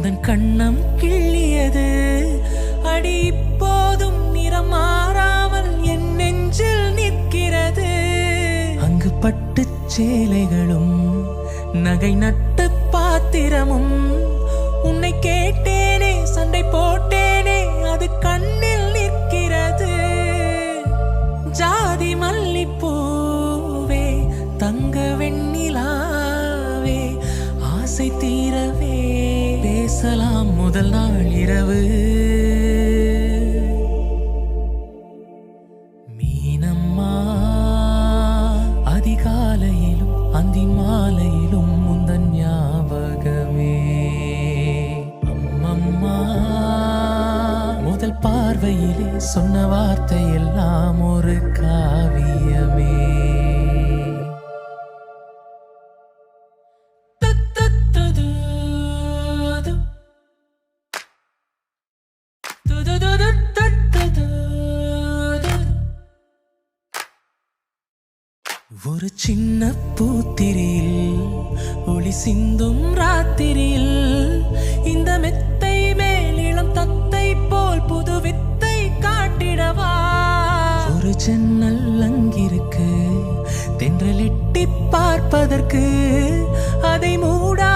உந்தன் கண்ணம் கிள்ளியது அடி இப்போதும் நிறம் மாறாமல் என் நெஞ்சில் நிற்கிறது. அங்கு பட்டுச் சேலைகளும் நகை நட்டு பாத்திரமும் உன்னை கேட்டேனே சண்டை போட்டேனே அது கண்ணில் நிற்கிறது. ஜாதி மல்லிப்பூவே தங்க வெண்ணிலாவே ஆசை தீரவே பேசலாம் முதல் நாள் இரவு. மீனம்மா அதிகாலையிலும் அந்தி மாலையிலும் முந்தன் ஞாபகமே. அம்மம்மா முதல் பார்வையிலே சொன்ன வார்த்தை எல்லாம் ஒரு காவியமே. ஒரு சின்ன பூத்திரியில் ஒளி சிந்தும் ராத்திரியில் இந்த மெத்தை மேல் இளம் தத்தை போல் புது வித்தை காட்டிடவா. ஒரு ஜன்னல் அங்கிருக்கு தென்றலிட்டி பார்ப்பதற்கு அதை மூடா